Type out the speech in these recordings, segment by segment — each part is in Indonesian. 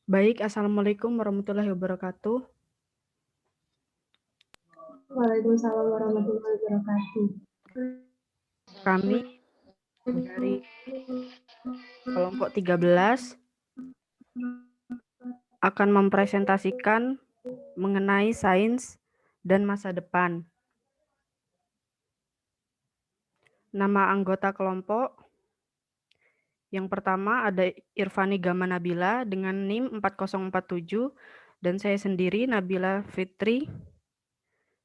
Baik, Assalamualaikum warahmatullahi wabarakatuh. Waalaikumsalam warahmatullahi wabarakatuh. Kami dari kelompok 13 akan mempresentasikan mengenai sains dan masa depan. Nama anggota kelompok yang pertama ada Irfani Gama Nabila dengan NIM 4047 dan saya sendiri Nabila Fitri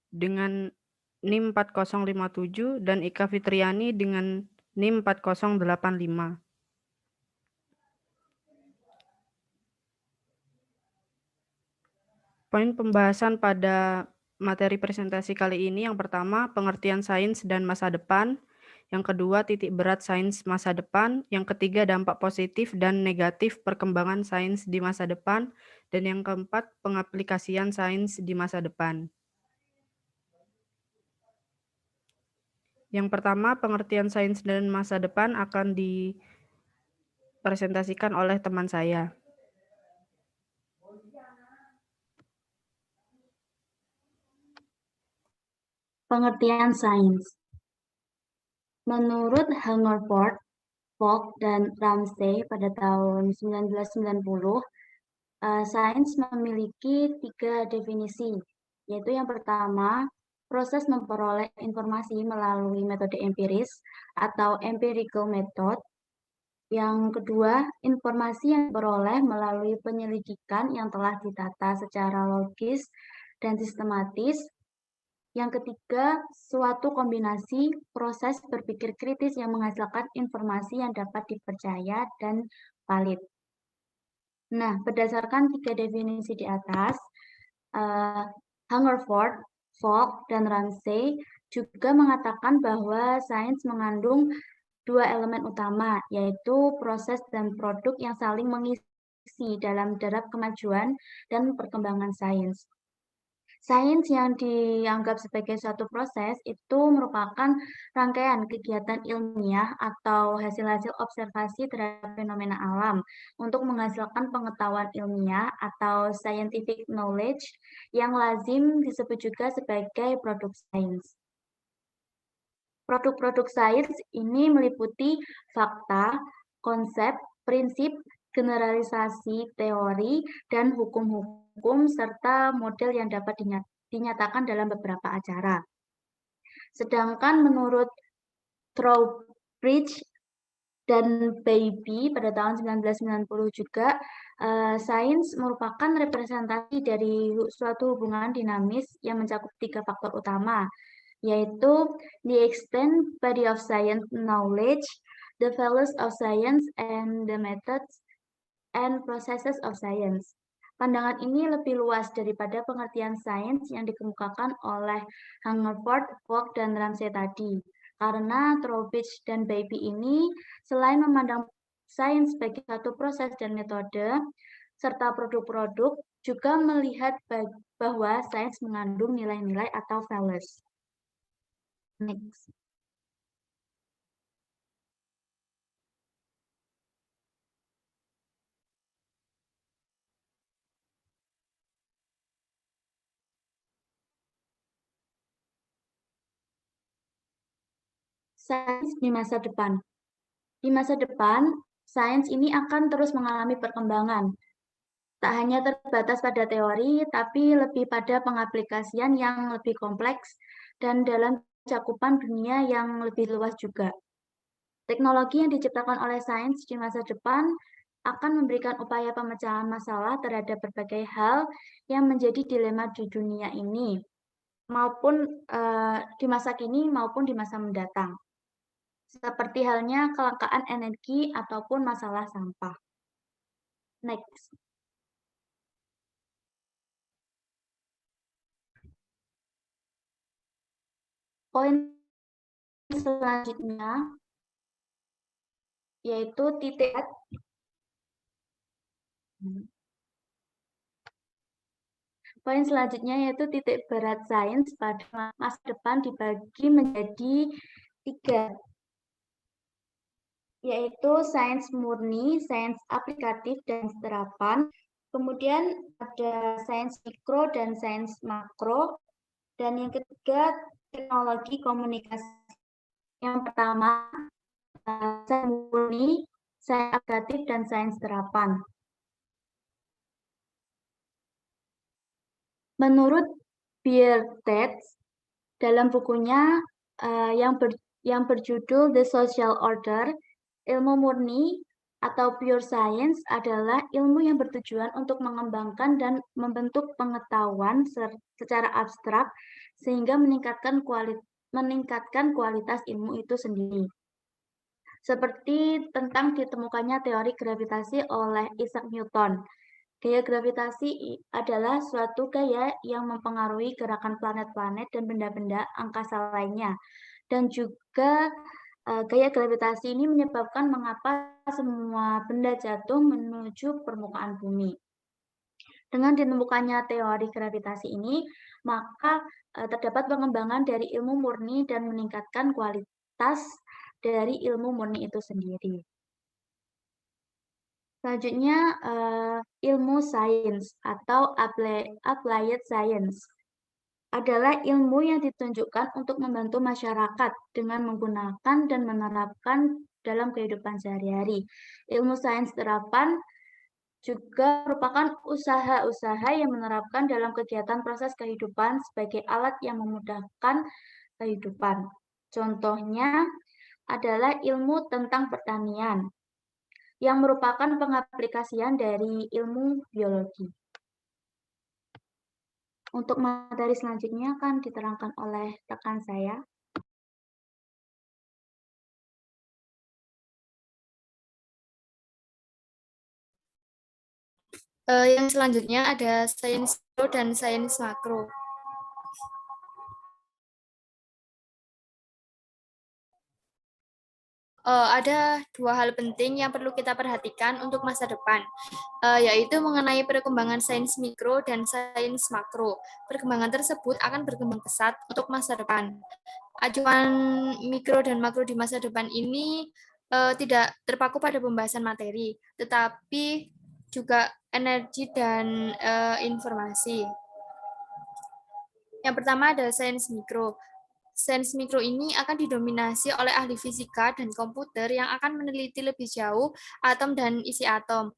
dengan NIM 4057 dan Ika Fitriani dengan NIM 4085. Poin pembahasan pada materi presentasi kali ini yang pertama pengertian sains dan masa depan, yang kedua titik berat sains masa depan, yang ketiga dampak positif dan negatif perkembangan sains di masa depan, dan yang keempat pengaplikasian sains di masa depan. Yang pertama pengertian sains dan masa depan akan dipresentasikan oleh teman saya. Pengertian sains. Menurut Hungerford, Fogg, dan Ramsey pada tahun 1990, sains memiliki 3 definisi, yaitu yang pertama, proses memperoleh informasi melalui metode empiris atau empirical method. Yang kedua, informasi yang diperoleh melalui penyelidikan yang telah ditata secara logis dan sistematis. Yang ketiga, suatu kombinasi proses berpikir kritis yang menghasilkan informasi yang dapat dipercaya dan valid. Nah, berdasarkan 3 definisi di atas, Hungerford, Fogg, dan Ramsey juga mengatakan bahwa sains mengandung 2 elemen utama, yaitu proses dan produk yang saling mengisi dalam derap kemajuan dan perkembangan sains. Sains yang dianggap sebagai suatu proses itu merupakan rangkaian kegiatan ilmiah atau hasil-hasil observasi terhadap fenomena alam untuk menghasilkan pengetahuan ilmiah atau scientific knowledge yang lazim disebut juga sebagai produk sains. Produk-produk sains ini meliputi fakta, konsep, prinsip, generalisasi teori, dan hukum-hukum serta model yang dapat dinyatakan dalam beberapa acara. Sedangkan menurut Trowbridge dan Baby pada tahun 1990 juga, sains merupakan representasi dari suatu hubungan dinamis yang mencakup 3 faktor utama, yaitu the extent body of science knowledge, the values of science, and the methods and processes of science. Pandangan ini lebih luas daripada pengertian sains yang dikemukakan oleh Hungerford, Fogg, dan Ramsey tadi. Karena Trowbridge dan Baby ini selain memandang sains sebagai satu proses dan metode, serta produk-produk, juga melihat bahwa sains mengandung nilai-nilai atau values. Next. Sains di masa depan. Di masa depan, sains ini akan terus mengalami perkembangan. Tak hanya terbatas pada teori, tapi lebih pada pengaplikasian yang lebih kompleks dan dalam cakupan dunia yang lebih luas juga. Teknologi yang diciptakan oleh sains di masa depan akan memberikan upaya pemecahan masalah terhadap berbagai hal yang menjadi dilema di dunia ini, maupun di masa kini maupun di masa mendatang. Seperti halnya kelangkaan energi ataupun masalah sampah. Next. Poin selanjutnya yaitu titik berat sains pada masa depan dibagi menjadi 3, yaitu sains murni, sains aplikatif, dan terapan, Kemudian ada sains mikro dan sains makro. Dan yang ketiga, teknologi komunikasi. Yang pertama, sains murni, sains aplikatif, dan sains terapan. Menurut Biertet, dalam bukunya yang berjudul The Social Order, ilmu murni atau pure science adalah ilmu yang bertujuan untuk mengembangkan dan membentuk pengetahuan secara abstrak sehingga meningkatkan kualitas ilmu itu sendiri. Seperti tentang ditemukannya teori gravitasi oleh Isaac Newton. Gaya gravitasi adalah suatu gaya yang mempengaruhi gerakan planet-planet dan benda-benda angkasa lainnya. Dan juga gaya gravitasi ini menyebabkan mengapa semua benda jatuh menuju permukaan bumi. Dengan ditemukannya teori gravitasi ini, maka terdapat pengembangan dari ilmu murni dan meningkatkan kualitas dari ilmu murni itu sendiri. Selanjutnya, ilmu sains atau applied science adalah ilmu yang ditunjukkan untuk membantu masyarakat dengan menggunakan dan menerapkan dalam kehidupan sehari-hari. Ilmu sains terapan juga merupakan usaha-usaha yang menerapkan dalam kegiatan proses kehidupan sebagai alat yang memudahkan kehidupan. Contohnya adalah ilmu tentang pertanian, yang merupakan pengaplikasian dari ilmu biologi. Untuk materi selanjutnya akan diterangkan oleh rekan saya. Yang selanjutnya ada sains mikro dan sains makro. Ada dua hal penting yang perlu kita perhatikan untuk masa depan, yaitu mengenai perkembangan sains mikro dan sains makro. Perkembangan tersebut akan berkembang pesat untuk masa depan. Acuan mikro dan makro di masa depan ini tidak terpaku pada pembahasan materi, tetapi juga energi dan informasi. Yang pertama adalah sains mikro. Sains mikro ini akan didominasi oleh ahli fisika dan komputer yang akan meneliti lebih jauh atom dan isi atom,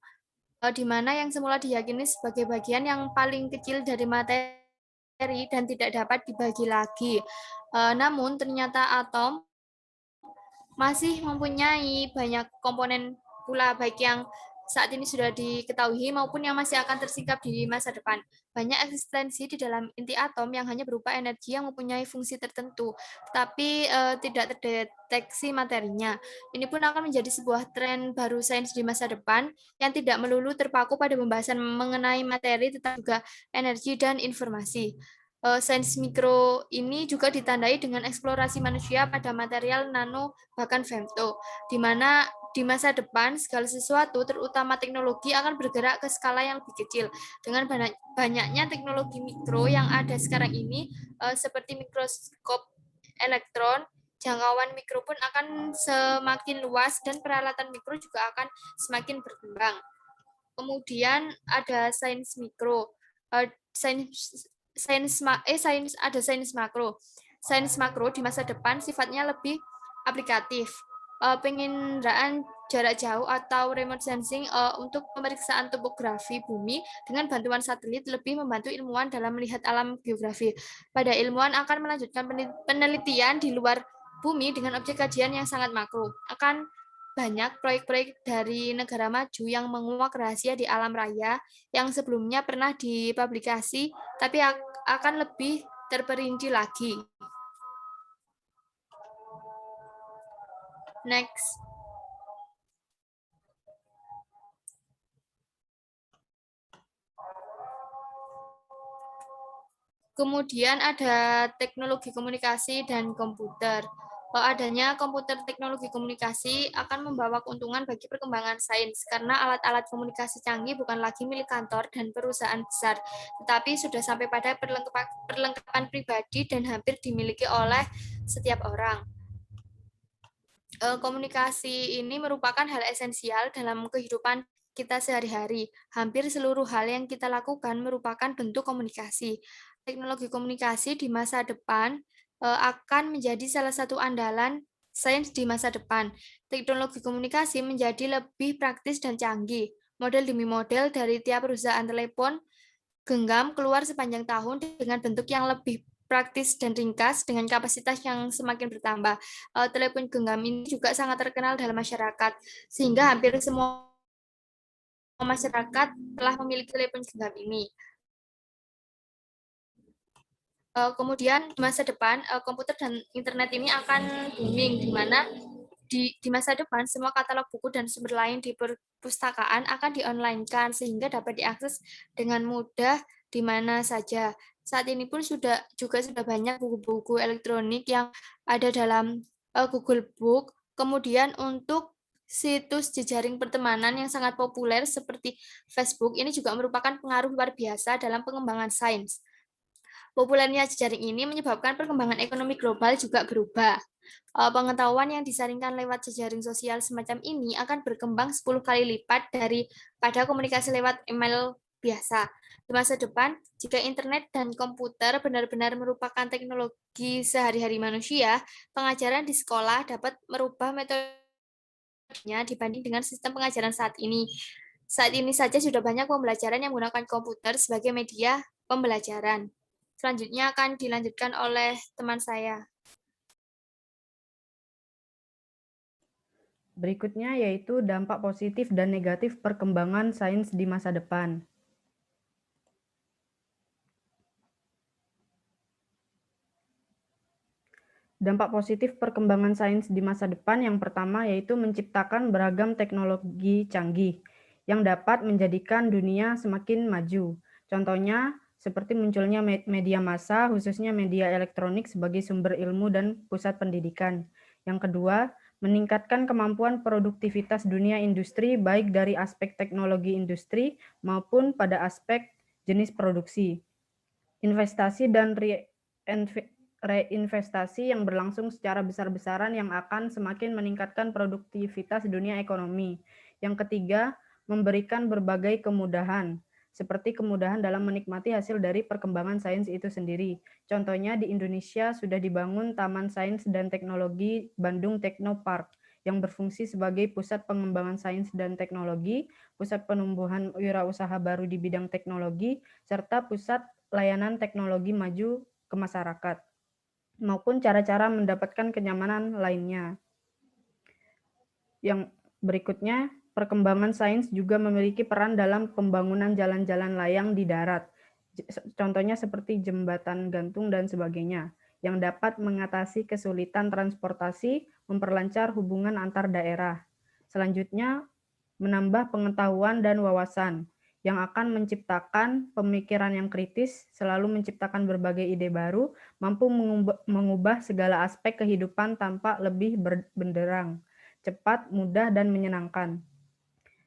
di mana yang semula diyakini sebagai bagian yang paling kecil dari materi dan tidak dapat dibagi lagi. Namun ternyata atom masih mempunyai banyak komponen pula, baik yang saat ini sudah diketahui maupun yang masih akan tersingkap di masa depan. Banyak eksistensi di dalam inti atom yang hanya berupa energi yang mempunyai fungsi tertentu, tapi tidak terdeteksi materinya. Ini pun akan menjadi sebuah tren baru sains di masa depan yang tidak melulu terpaku pada pembahasan mengenai materi, tetapi juga energi dan informasi. Sains mikro ini juga ditandai dengan eksplorasi manusia pada material nano bahkan femto, di mana di masa depan segala sesuatu terutama teknologi akan bergerak ke skala yang lebih kecil. Dengan banyaknya teknologi mikro yang ada sekarang ini seperti mikroskop elektron, jangkauan mikro pun akan semakin luas dan peralatan mikro juga akan semakin berkembang. Kemudian ada sains mikro. Sains makro. Sains makro di masa depan sifatnya lebih aplikatif. Penginderaan jarak jauh atau remote sensing untuk pemeriksaan topografi bumi dengan bantuan satelit lebih membantu ilmuwan dalam melihat alam geografi. Pada ilmuwan akan melanjutkan penelitian di luar bumi dengan objek kajian yang sangat makro. Akan banyak proyek-proyek dari negara maju yang menguak rahasia di alam raya yang sebelumnya pernah dipublikasi, tapi akan lebih terperinci lagi. Next. Kemudian ada teknologi komunikasi dan komputer. Adanya komputer teknologi komunikasi akan membawa keuntungan bagi perkembangan sains karena alat-alat komunikasi canggih bukan lagi milik kantor dan perusahaan besar, tetapi sudah sampai pada perlengkapan pribadi dan hampir dimiliki oleh setiap orang. Komunikasi ini merupakan hal esensial dalam kehidupan kita sehari-hari. Hampir seluruh hal yang kita lakukan merupakan bentuk komunikasi. Teknologi komunikasi di masa depan akan menjadi salah satu andalan sains di masa depan. Teknologi komunikasi menjadi lebih praktis dan canggih. Model demi model dari tiap perusahaan telepon genggam keluar sepanjang tahun dengan bentuk yang lebih praktis dan ringkas dengan kapasitas yang semakin bertambah. Telepon genggam ini juga sangat terkenal dalam masyarakat, sehingga hampir semua masyarakat telah memiliki telepon genggam ini. Kemudian di masa depan komputer dan internet ini akan booming, di mana di masa depan semua katalog buku dan sumber lain di perpustakaan akan di-online-kan sehingga dapat diakses dengan mudah di mana saja. Saat ini pun sudah banyak buku-buku elektronik yang ada dalam Google Book. Kemudian untuk situs jejaring pertemanan yang sangat populer seperti Facebook ini juga merupakan pengaruh luar biasa dalam pengembangan sains. Populernya jejaring ini menyebabkan perkembangan ekonomi global juga berubah. Pengetahuan yang disaringkan lewat jejaring sosial semacam ini akan berkembang 10 kali lipat daripada komunikasi lewat email biasa. Di masa depan, jika internet dan komputer benar-benar merupakan teknologi sehari-hari manusia, pengajaran di sekolah dapat merubah metodenya dibanding dengan sistem pengajaran saat ini. Saat ini saja sudah banyak pembelajaran yang menggunakan komputer sebagai media pembelajaran. Selanjutnya akan dilanjutkan oleh teman saya. Berikutnya yaitu dampak positif dan negatif perkembangan sains di masa depan. Dampak positif perkembangan sains di masa depan yang pertama yaitu menciptakan beragam teknologi canggih yang dapat menjadikan dunia semakin maju. Contohnya seperti munculnya media massa, khususnya media elektronik sebagai sumber ilmu dan pusat pendidikan. Yang kedua, meningkatkan kemampuan produktivitas dunia industri baik dari aspek teknologi industri maupun pada aspek jenis produksi. Investasi dan reinvestasi yang berlangsung secara besar-besaran yang akan semakin meningkatkan produktivitas dunia ekonomi. Yang ketiga, memberikan berbagai kemudahan, seperti kemudahan dalam menikmati hasil dari perkembangan sains itu sendiri. Contohnya di Indonesia sudah dibangun Taman Sains dan Teknologi Bandung Teknopark yang berfungsi sebagai pusat pengembangan sains dan teknologi, pusat penumbuhan wirausaha baru di bidang teknologi, serta pusat layanan teknologi maju ke masyarakat, maupun cara-cara mendapatkan kenyamanan lainnya. Yang berikutnya, perkembangan sains juga memiliki peran dalam pembangunan jalan-jalan layang di darat, contohnya seperti jembatan gantung dan sebagainya, yang dapat mengatasi kesulitan transportasi, memperlancar hubungan antar daerah. Selanjutnya, menambah pengetahuan dan wawasan, yang akan menciptakan pemikiran yang kritis, selalu menciptakan berbagai ide baru, mampu mengubah segala aspek kehidupan tanpa lebih benderang, cepat, mudah, dan menyenangkan.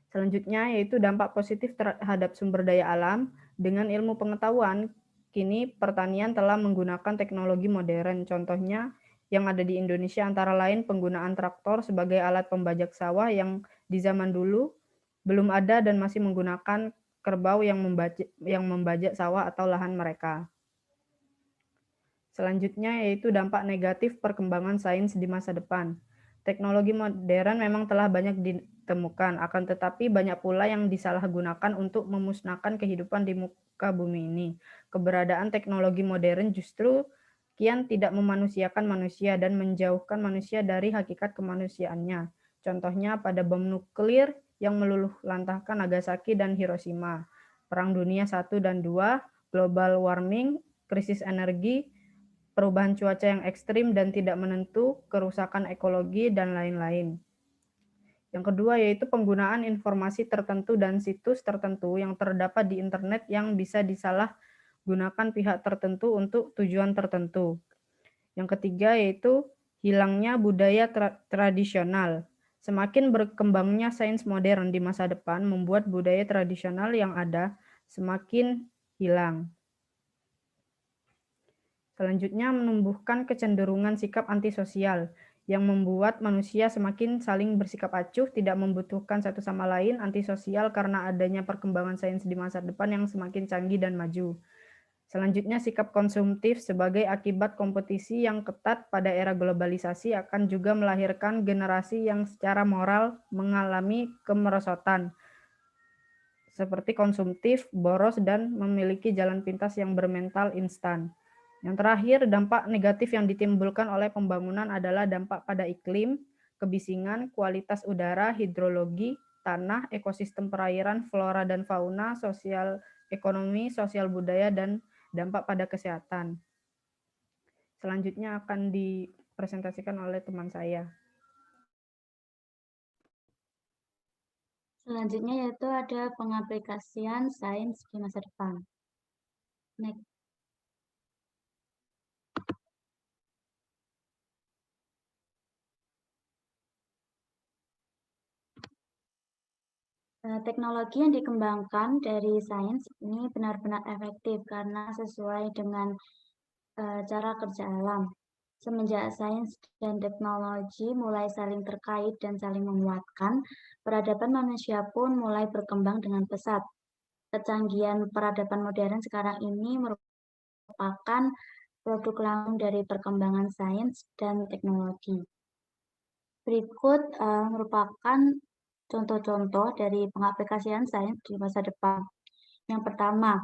Selanjutnya yaitu dampak positif terhadap sumber daya alam. Dengan ilmu pengetahuan, kini pertanian telah menggunakan teknologi modern. Contohnya yang ada di Indonesia antara lain penggunaan traktor sebagai alat pembajak sawah yang di zaman dulu belum ada dan masih menggunakan kerbau yang membajak sawah atau lahan mereka. Selanjutnya yaitu dampak negatif perkembangan sains di masa depan. Teknologi modern memang telah banyak ditemukan, akan tetapi banyak pula yang disalahgunakan untuk memusnahkan kehidupan di muka bumi ini. Keberadaan teknologi modern justru kian tidak memanusiakan manusia dan menjauhkan manusia dari hakikat kemanusiaannya. Contohnya pada bom nuklir yang meluluh lantahkan Nagasaki dan Hiroshima, Perang Dunia I dan II, global warming, krisis energi, perubahan cuaca yang ekstrim dan tidak menentu, kerusakan ekologi, dan lain-lain. Yang kedua yaitu penggunaan informasi tertentu dan situs tertentu yang terdapat di internet yang bisa disalahgunakan pihak tertentu untuk tujuan tertentu. Yang ketiga yaitu hilangnya budaya tradisional. Semakin berkembangnya sains modern di masa depan membuat budaya tradisional yang ada semakin hilang. Selanjutnya menumbuhkan kecenderungan sikap antisosial yang membuat manusia semakin saling bersikap acuh, tidak membutuhkan satu sama lain, antisosial karena adanya perkembangan sains di masa depan yang semakin canggih dan maju. Selanjutnya, sikap konsumtif sebagai akibat kompetisi yang ketat pada era globalisasi akan juga melahirkan generasi yang secara moral mengalami kemerosotan, seperti konsumtif, boros, dan memiliki jalan pintas yang bermental instan. Yang terakhir, dampak negatif yang ditimbulkan oleh pembangunan adalah dampak pada iklim, kebisingan, kualitas udara, hidrologi, tanah, ekosistem perairan, flora dan fauna, sosial ekonomi, sosial budaya, dan dampak pada kesehatan. Selanjutnya akan dipresentasikan oleh teman saya. Selanjutnya yaitu ada pengaplikasian sains di masa depan. Next. Teknologi yang dikembangkan dari sains ini benar-benar efektif karena sesuai dengan cara kerja alam. Semenjak sains dan teknologi mulai saling terkait dan saling menguatkan, peradaban manusia pun mulai berkembang dengan pesat. Kecanggihan peradaban modern sekarang ini merupakan produk langsung dari perkembangan sains dan teknologi. Berikut merupakan contoh-contoh dari pengaplikasian sains di masa depan. Yang pertama,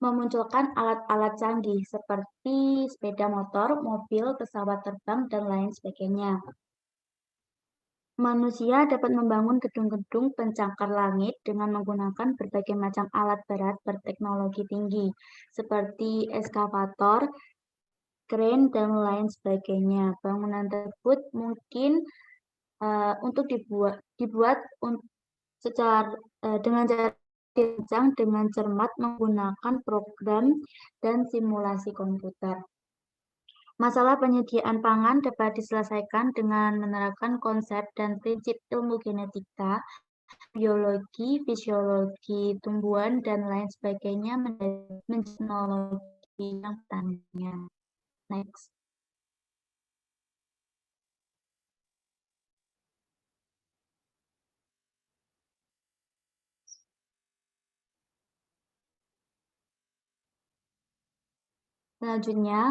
memunculkan alat-alat canggih seperti sepeda motor, mobil, pesawat terbang, dan lain sebagainya. Manusia dapat membangun gedung-gedung pencakar langit dengan menggunakan berbagai macam alat berat berteknologi tinggi, seperti eskavator, kren, dan lain sebagainya. Bangunan tersebut mungkin untuk dibuat dengan cara dirancang dengan cermat menggunakan program dan simulasi komputer. Masalah penyediaan pangan dapat diselesaikan dengan menerapkan konsep dan prinsip ilmu genetika, biologi, fisiologi tumbuhan, dan lain sebagainya menjadi teknologi yang pertanian. Next. Selanjutnya,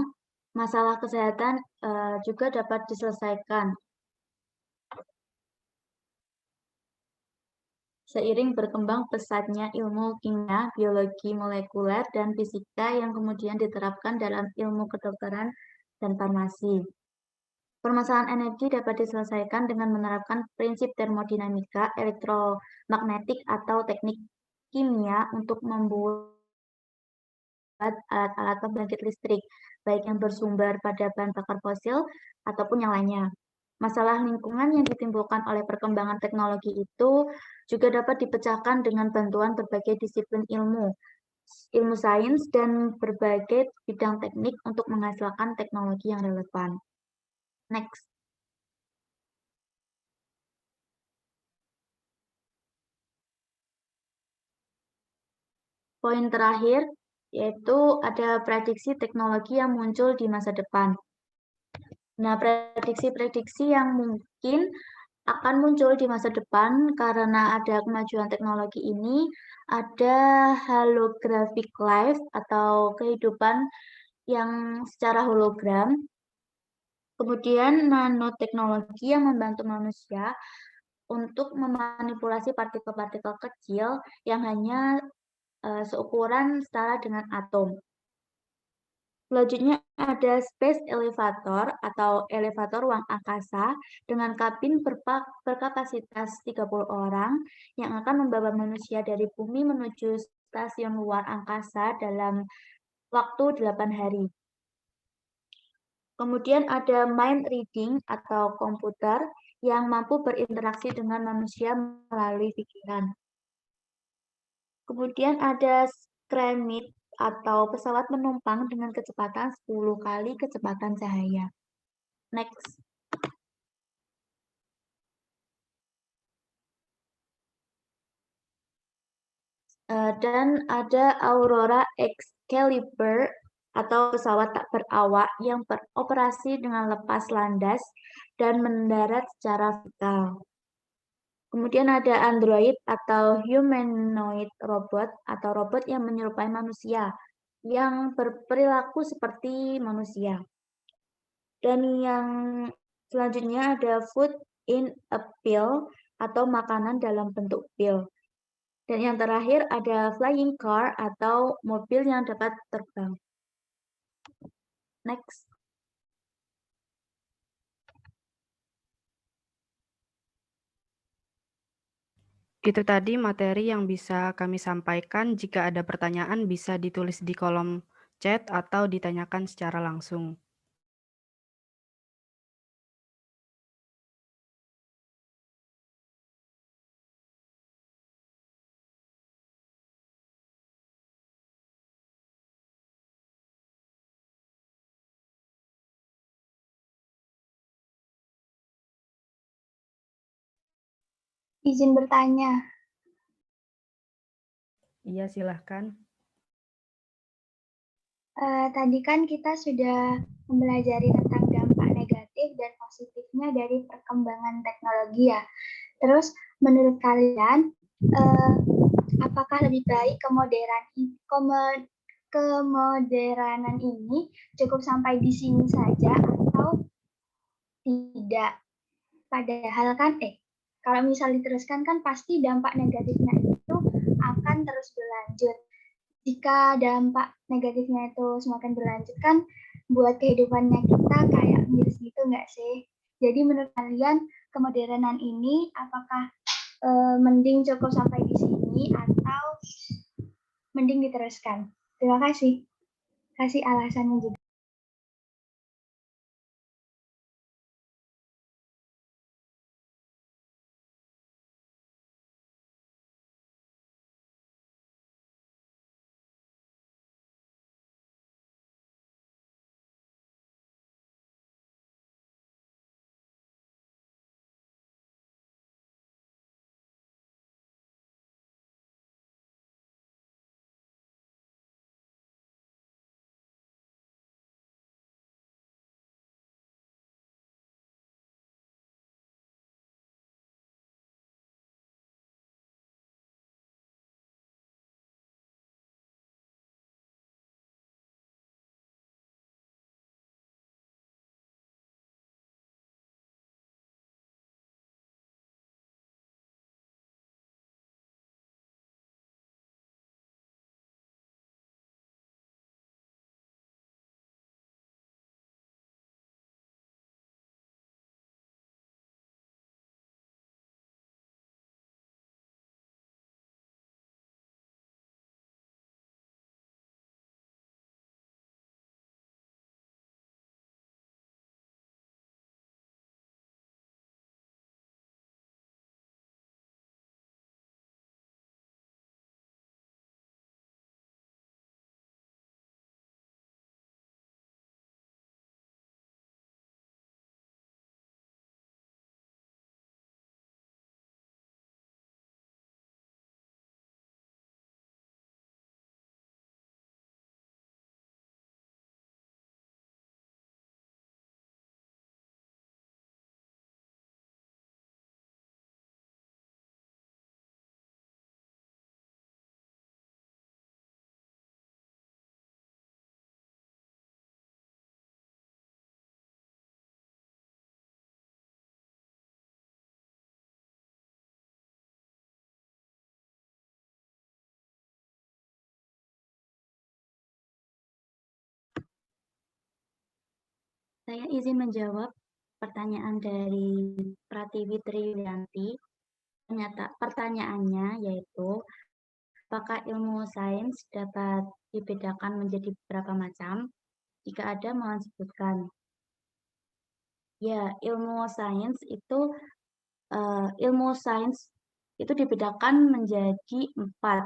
masalah kesehatan juga dapat diselesaikan seiring berkembang pesatnya ilmu kimia, biologi molekuler, dan fisika yang kemudian diterapkan dalam ilmu kedokteran dan farmasi. Permasalahan energi dapat diselesaikan dengan menerapkan prinsip termodinamika, elektromagnetik, atau teknik kimia untuk membuat alat-alat pembangkit listrik, baik yang bersumber pada bahan bakar fosil ataupun yang lainnya. Masalah lingkungan yang ditimbulkan oleh perkembangan teknologi itu juga dapat dipecahkan dengan bantuan berbagai disiplin ilmu sains, dan berbagai bidang teknik untuk menghasilkan teknologi yang relevan. Next. Poin terakhir yaitu ada prediksi teknologi yang muncul di masa depan. Nah, prediksi-prediksi yang mungkin akan muncul di masa depan karena ada kemajuan teknologi ini, ada holographic life atau kehidupan yang secara hologram, kemudian nanoteknologi yang membantu manusia untuk memanipulasi partikel-partikel kecil yang hanya seukuran setara dengan atom. Selanjutnya ada space elevator atau elevator ruang angkasa dengan kabin berkapasitas 30 orang yang akan membawa manusia dari bumi menuju stasiun luar angkasa dalam waktu 8 hari. Kemudian ada mind reading atau komputer yang mampu berinteraksi dengan manusia melalui pikiran. Kemudian ada Scramit atau pesawat penumpang dengan kecepatan 10 kali kecepatan cahaya. Next. Dan ada Aurora Excalibur atau pesawat tak berawak yang beroperasi dengan lepas landas dan mendarat secara vertikal. Kemudian ada android atau humanoid robot atau robot yang menyerupai manusia yang berperilaku seperti manusia. Dan yang selanjutnya ada food in a pill atau makanan dalam bentuk pil. Dan yang terakhir ada flying car atau mobil yang dapat terbang. Next. Itu tadi materi yang bisa kami sampaikan. Jika ada pertanyaan bisa ditulis di kolom chat atau ditanyakan secara langsung. Izin bertanya. Iya, silahkan. Tadi kan kita sudah mempelajari tentang dampak negatif dan positifnya dari perkembangan teknologi ya. Terus menurut kalian, apakah lebih baik kemoderanan ini cukup sampai di sini saja atau tidak? Padahal kan, kalau misal diteruskan kan pasti dampak negatifnya itu akan terus berlanjut. Jika dampak negatifnya itu semakin berlanjut kan buat kehidupannya kita kayak miris gitu nggak sih? Jadi menurut kalian kemodernan ini apakah mending cukup sampai di sini atau mending diteruskan? Terima kasih. Kasih alasannya juga. Saya izin menjawab pertanyaan dari Pratiwi Triyanti. Pertanyaannya yaitu, apakah ilmu sains dapat dibedakan menjadi beberapa macam? Jika ada, mohon sebutkan. Ya, ilmu sains itu dibedakan menjadi 4.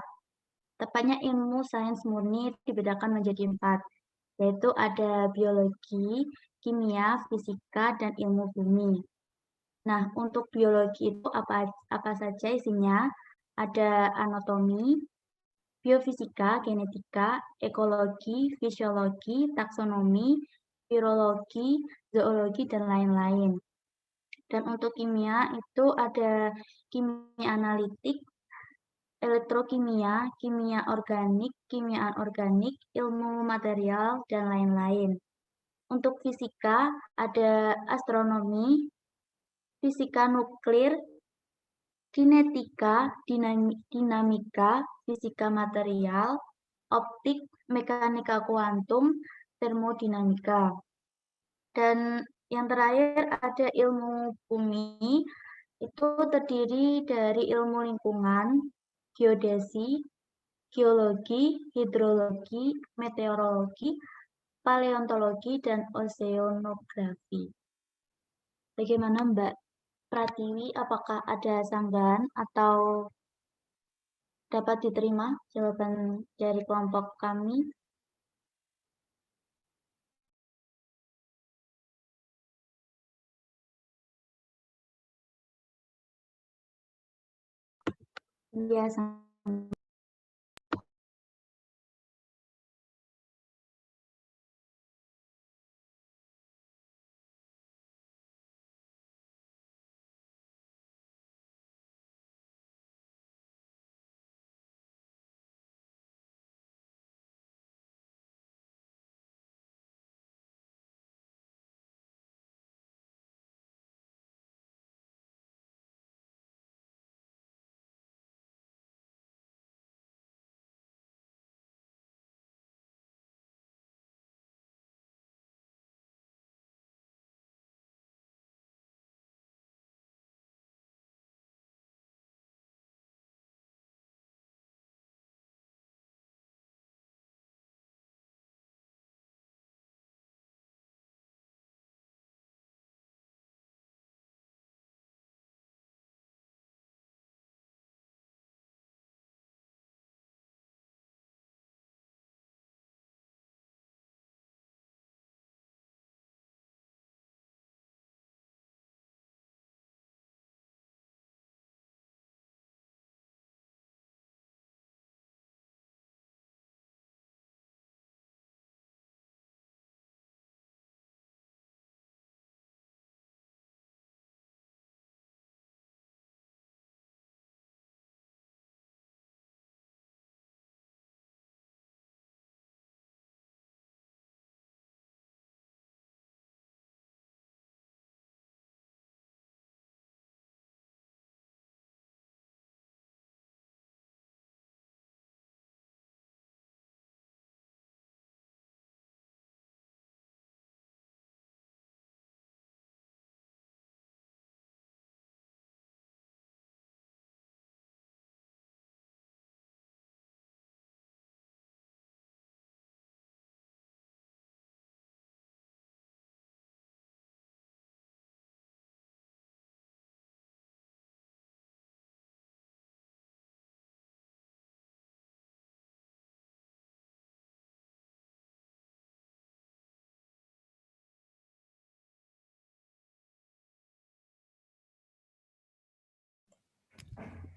Tepatnya ilmu sains murni dibedakan menjadi 4, yaitu ada biologi, kimia, fisika, dan ilmu bumi. Nah, untuk biologi itu apa saja isinya? Ada anatomi, biofisika, genetika, ekologi, fisiologi, taksonomi, virologi, zoologi, dan lain-lain. Dan untuk kimia itu ada kimia analitik, elektrokimia, kimia organik, kimia anorganik, ilmu material, dan lain-lain. Untuk fisika ada astronomi, fisika nuklir, kinetika, dinamika, fisika material, optik, mekanika kuantum, termodinamika. Dan yang terakhir ada ilmu bumi, itu terdiri dari ilmu lingkungan, geodesi, geologi, hidrologi, meteorologi, paleontologi, dan oceanografi. Bagaimana Mbak Pratiwi, apakah ada sanggahan atau dapat diterima jawaban dari kelompok kami? Iya,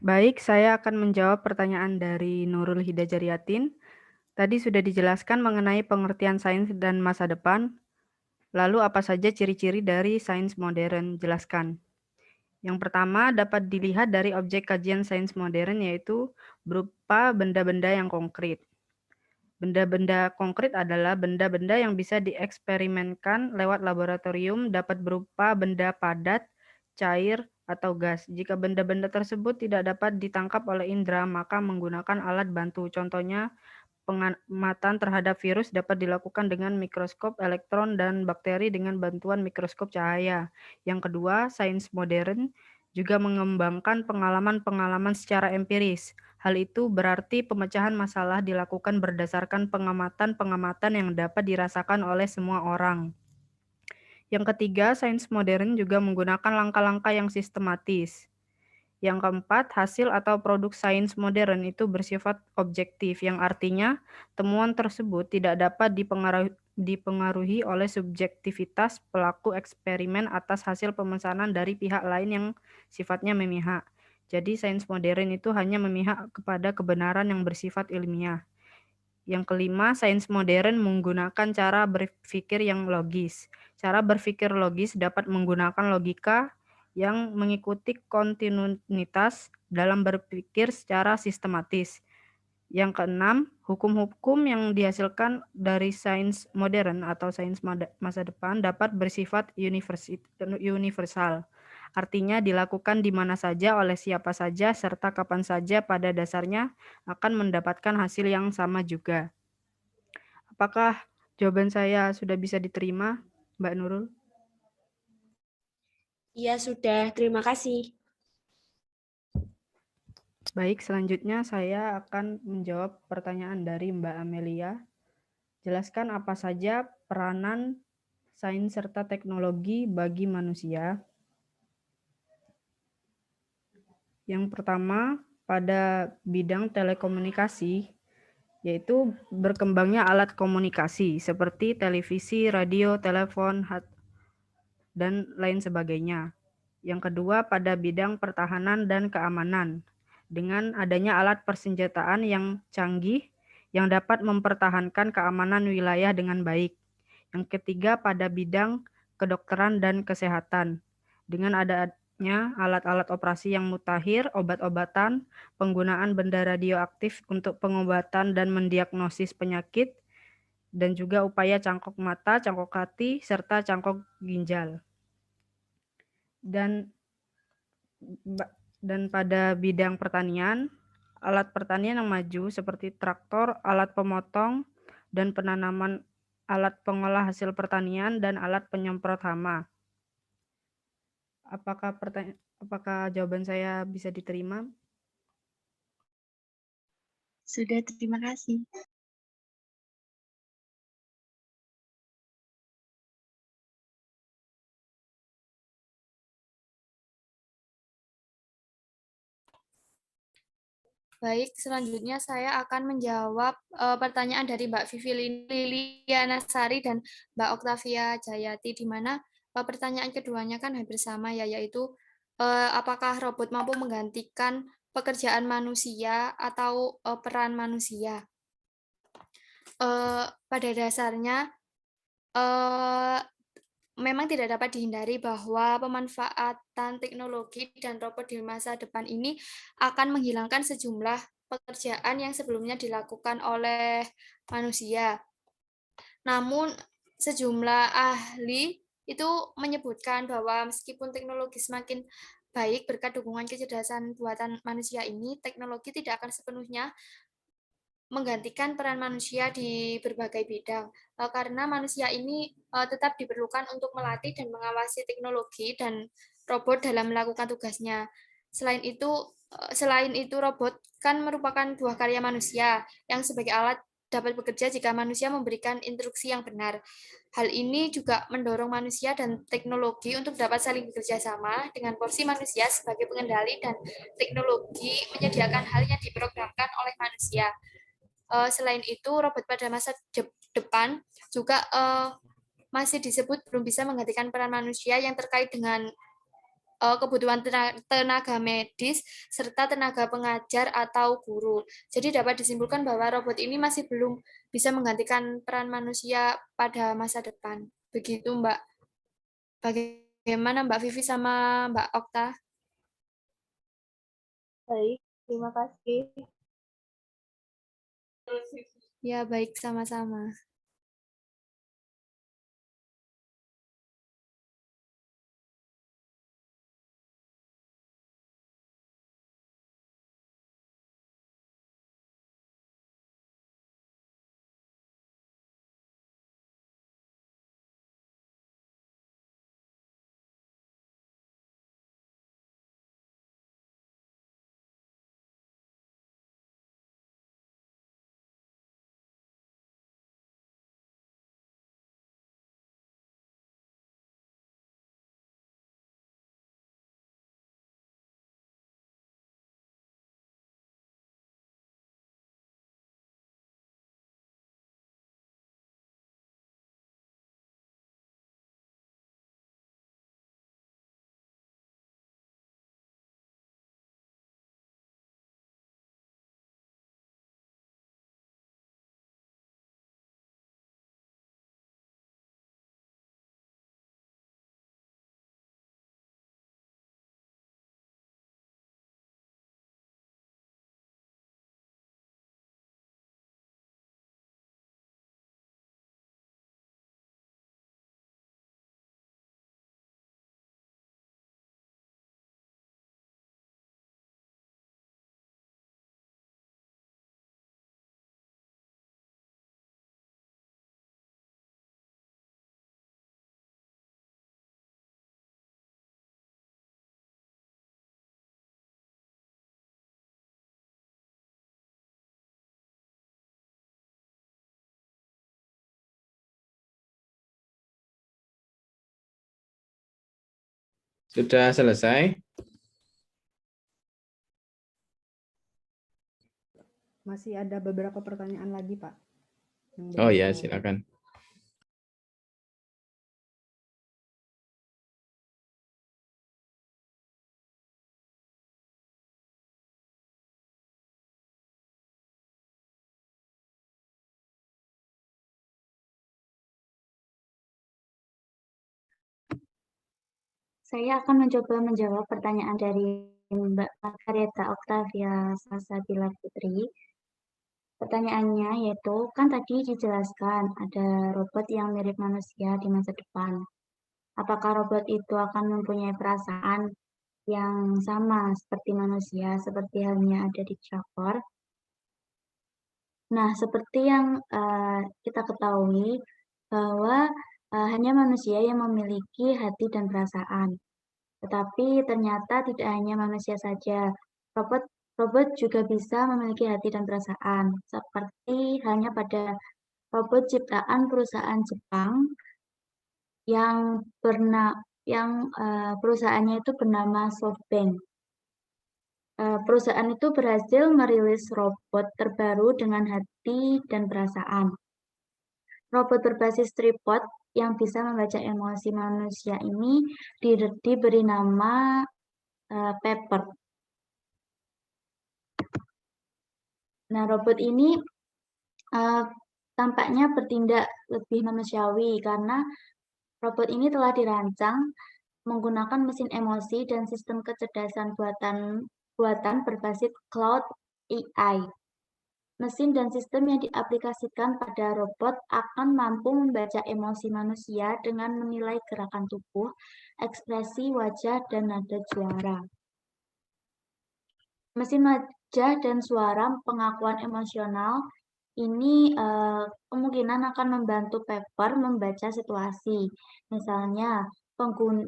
Baik, saya akan menjawab pertanyaan dari Nurul Hidayah. Tadi sudah dijelaskan mengenai pengertian sains dan masa depan. Lalu apa saja ciri-ciri dari sains modern? Jelaskan. Yang pertama dapat dilihat dari objek kajian sains modern, yaitu berupa benda-benda yang konkret. Benda-benda konkret adalah benda-benda yang bisa dieksperimenkan lewat laboratorium, dapat berupa benda padat, cair, atau gas. Jika benda-benda tersebut tidak dapat ditangkap oleh indera, maka menggunakan alat bantu. Contohnya, pengamatan terhadap virus dapat dilakukan dengan mikroskop elektron dan bakteri dengan bantuan mikroskop cahaya. Yang kedua, sains modern juga mengembangkan pengalaman-pengalaman secara empiris. Hal itu berarti pemecahan masalah dilakukan berdasarkan pengamatan-pengamatan yang dapat dirasakan oleh semua orang. Yang ketiga, sains modern juga menggunakan langkah-langkah yang sistematis. Yang keempat, hasil atau produk sains modern itu bersifat objektif, yang artinya temuan tersebut tidak dapat dipengaruhi oleh subjektivitas pelaku eksperimen atas hasil pemesanan dari pihak lain yang sifatnya memihak. Jadi sains modern itu hanya memihak kepada kebenaran yang bersifat ilmiah. Yang kelima, sains modern menggunakan cara berpikir yang logis. Cara berpikir logis dapat menggunakan logika yang mengikuti kontinuitas dalam berpikir secara sistematis. Yang keenam, hukum-hukum yang dihasilkan dari sains modern atau sains masa depan dapat bersifat universal. Artinya dilakukan di mana saja oleh siapa saja serta kapan saja, pada dasarnya akan mendapatkan hasil yang sama juga. Apakah jawaban saya sudah bisa diterima, Mbak Nurul? Iya, sudah. Terima kasih. Baik, selanjutnya saya akan menjawab pertanyaan dari Mbak Amelia. Jelaskan apa saja peranan sains serta teknologi bagi manusia. Yang pertama, pada bidang telekomunikasi, yaitu berkembangnya alat komunikasi seperti televisi, radio, telepon, dan lain sebagainya. Yang kedua, pada bidang pertahanan dan keamanan, dengan adanya alat persenjataan yang canggih yang dapat mempertahankan keamanan wilayah dengan baik. Yang ketiga, pada bidang kedokteran dan kesehatan, dengan adanya alat-alat operasi yang mutakhir, obat-obatan, penggunaan benda radioaktif untuk pengobatan dan mendiagnosis penyakit, dan juga upaya cangkok mata, cangkok hati, serta cangkok ginjal. Dan pada bidang pertanian, alat pertanian yang maju seperti traktor, alat pemotong dan penanaman, alat pengolah hasil pertanian, dan alat penyemprot hama. Apakah jawaban saya bisa diterima? Sudah, terima kasih. Baik, selanjutnya saya akan menjawab pertanyaan dari Mbak Vivi Liliana Sari dan Mbak Oktavia Jayati, di mana pertanyaan keduanya kan hampir sama ya, yaitu apakah robot mampu menggantikan pekerjaan manusia atau peran manusia. Pada dasarnya memang tidak dapat dihindari bahwa pemanfaatan teknologi dan robot di masa depan ini akan menghilangkan sejumlah pekerjaan yang sebelumnya dilakukan oleh manusia. Namun, sejumlah ahli itu menyebutkan bahwa meskipun teknologi semakin baik berkat dukungan kecerdasan buatan manusia ini, teknologi tidak akan sepenuhnya menggantikan peran manusia di berbagai bidang, karena manusia ini tetap diperlukan untuk melatih dan mengawasi teknologi dan robot dalam melakukan tugasnya. Selain itu robot kan merupakan buah karya manusia yang sebagai alat dapat bekerja jika manusia memberikan instruksi yang benar. Hal ini juga mendorong manusia dan teknologi untuk dapat saling bekerja sama dengan porsi manusia sebagai pengendali dan teknologi menyediakan hal yang diprogramkan oleh manusia. Selain itu, robot pada masa depan juga masih disebut belum bisa menggantikan peran manusia yang terkait dengan kebutuhan tenaga medis serta tenaga pengajar atau guru. Jadi dapat disimpulkan bahwa robot ini masih belum bisa menggantikan peran manusia pada masa depan. Begitu, Mbak. Bagaimana Mbak Vivi sama Mbak Okta? Baik, terima kasih. Ya, baik, sama-sama. Sudah selesai? Masih ada beberapa pertanyaan lagi, Pak. Oh ya, silakan. Saya akan mencoba menjawab pertanyaan dari Mbak Margareta Octavia Salsabila Putri. Pertanyaannya yaitu, kan tadi dijelaskan ada robot yang mirip manusia di masa depan. Apakah robot itu akan mempunyai perasaan yang sama seperti manusia, seperti halnya ada di drakor? Nah, seperti yang kita ketahui bahwa hanya manusia yang memiliki hati dan perasaan. Tetapi ternyata tidak hanya manusia saja. Robot robot juga bisa memiliki hati dan perasaan, seperti halnya pada robot ciptaan perusahaan Jepang yang perusahaannya itu bernama SoftBank. Perusahaan itu berhasil merilis robot terbaru dengan hati dan perasaan. Robot berbasis tripod yang bisa membaca emosi manusia ini diberi nama Pepper. Nah, robot ini tampaknya bertindak lebih manusiawi karena robot ini telah dirancang menggunakan mesin emosi dan sistem kecerdasan buatan berbasis cloud AI. Mesin dan sistem yang diaplikasikan pada robot akan mampu membaca emosi manusia dengan menilai gerakan tubuh, ekspresi wajah, dan nada suara. Mesin wajah dan suara pengakuan emosional ini kemungkinan akan membantu Pepper membaca situasi. Misalnya,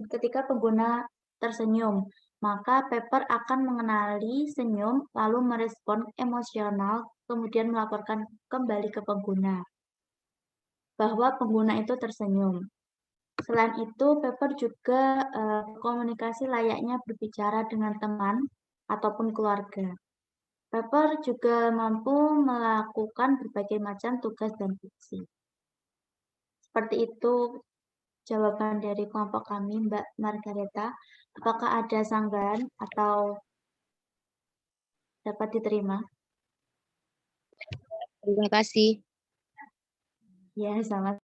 ketika pengguna tersenyum, maka Pepper akan mengenali senyum lalu merespon emosional, kemudian melaporkan kembali ke pengguna bahwa pengguna itu tersenyum. Selain itu, Pepper juga komunikasi layaknya berbicara dengan teman ataupun keluarga. Pepper juga mampu melakukan berbagai macam tugas dan fungsi. Seperti itu jawaban dari kelompok kami, Mbak Margareta. Apakah ada sanggahan atau dapat diterima? Terima kasih. Ya, sama.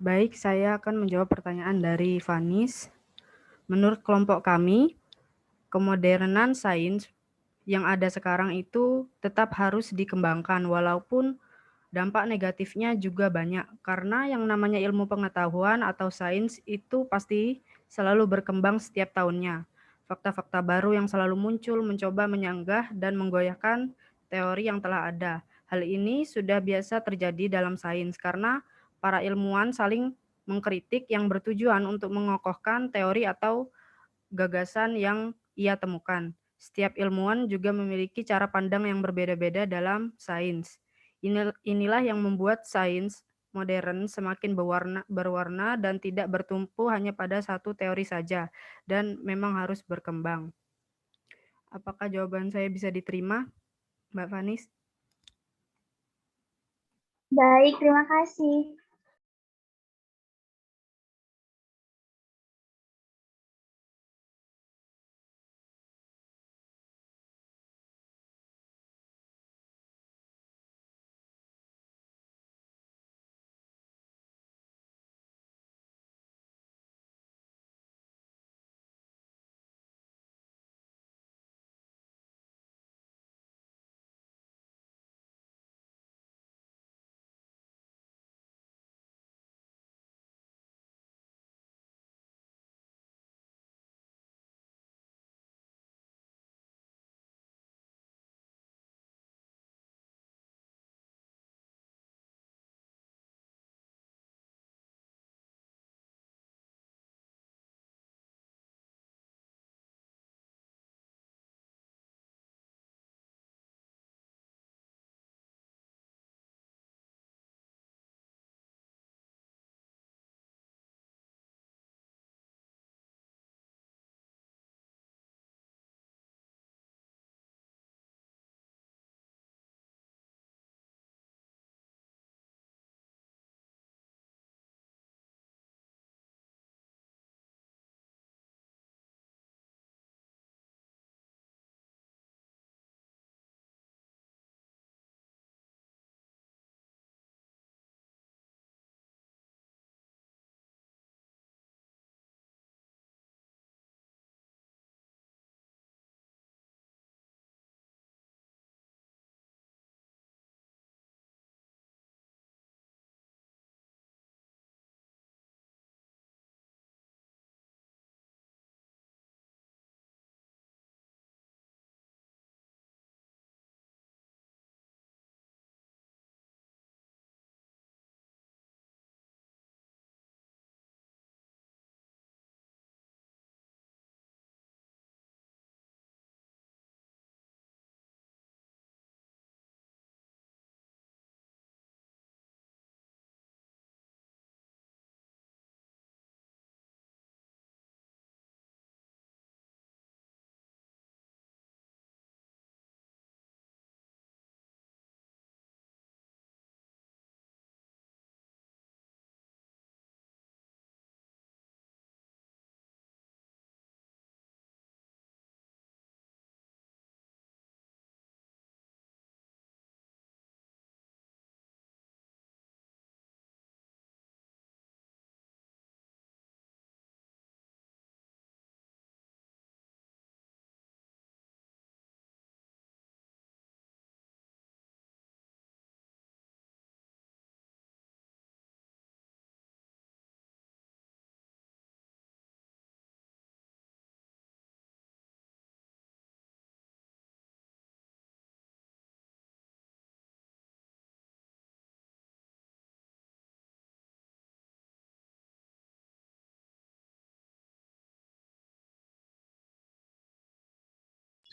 Baik, saya akan menjawab pertanyaan dari Vanis. Menurut kelompok kami, kemodernan sains yang ada sekarang itu tetap harus dikembangkan walaupun dampak negatifnya juga banyak karena yang namanya ilmu pengetahuan atau sains itu pasti selalu berkembang setiap tahunnya. Fakta-fakta baru yang selalu muncul mencoba menyanggah dan menggoyahkan teori yang telah ada. Hal ini sudah biasa terjadi dalam sains karena para ilmuwan saling mengkritik yang bertujuan untuk mengokohkan teori atau gagasan yang ia temukan. Setiap ilmuwan juga memiliki cara pandang yang berbeda-beda dalam sains. Inilah yang membuat sains modern semakin berwarna dan tidak bertumpu hanya pada satu teori saja, dan memang harus berkembang. Apakah jawaban saya bisa diterima, Mbak Vanis? Baik, terima kasih.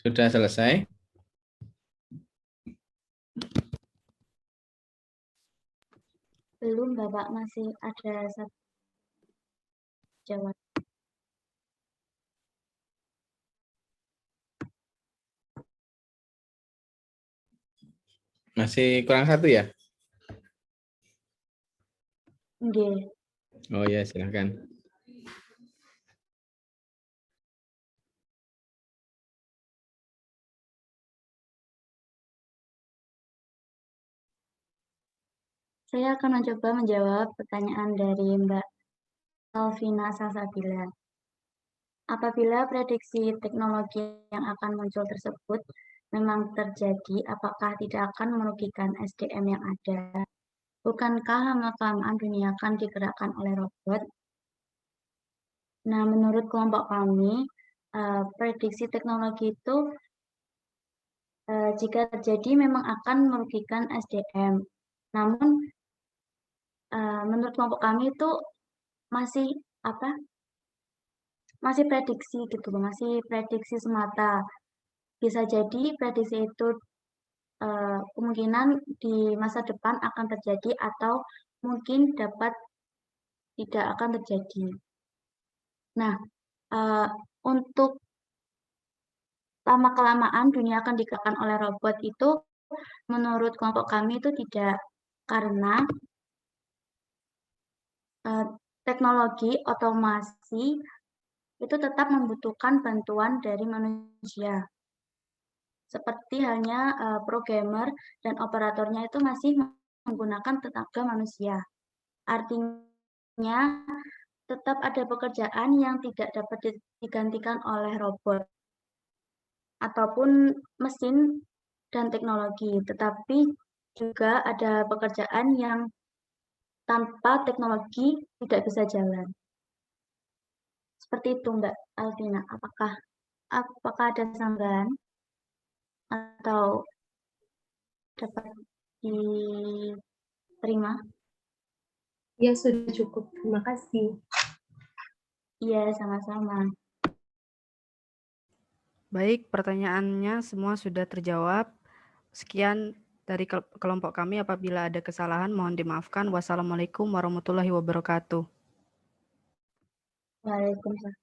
Sudah selesai? Belum, Bapak, masih ada satu jawab. Masih kurang satu ya? Nggih. Oh ya, silakan. Saya akan mencoba menjawab pertanyaan dari Mbak Alvina Salsabila. Apabila prediksi teknologi yang akan muncul tersebut memang terjadi, apakah tidak akan merugikan SDM yang ada? Bukankah lama-kelamaan dunia akan digerakkan oleh robot? Nah, menurut kelompok kami, prediksi teknologi itu jika terjadi memang akan merugikan SDM. Namun, menurut kelompok kami itu masih masih prediksi gitu, masih prediksi semata. Bisa jadi prediksi itu kemungkinan di masa depan akan terjadi atau mungkin dapat tidak akan terjadi. Nah, untuk lama-kelamaan dunia akan digerakkan oleh robot itu menurut kelompok kami itu tidak, karena teknologi otomasi itu tetap membutuhkan bantuan dari manusia. Seperti halnya programmer dan operatornya itu masih menggunakan tenaga manusia. Artinya tetap ada pekerjaan yang tidak dapat digantikan oleh robot ataupun mesin dan teknologi, tetapi juga ada pekerjaan yang tanpa teknologi tidak bisa jalan. Seperti itu, Mbak Alvina. Apakah ada tambahan atau dapat diterima? Ya, sudah cukup. Terima kasih. Iya, sama-sama. Baik, pertanyaannya semua sudah terjawab. Sekian dari kelompok kami. Apabila ada kesalahan, mohon dimaafkan. Wassalamualaikum warahmatullahi wabarakatuh. Waalaikumsalam.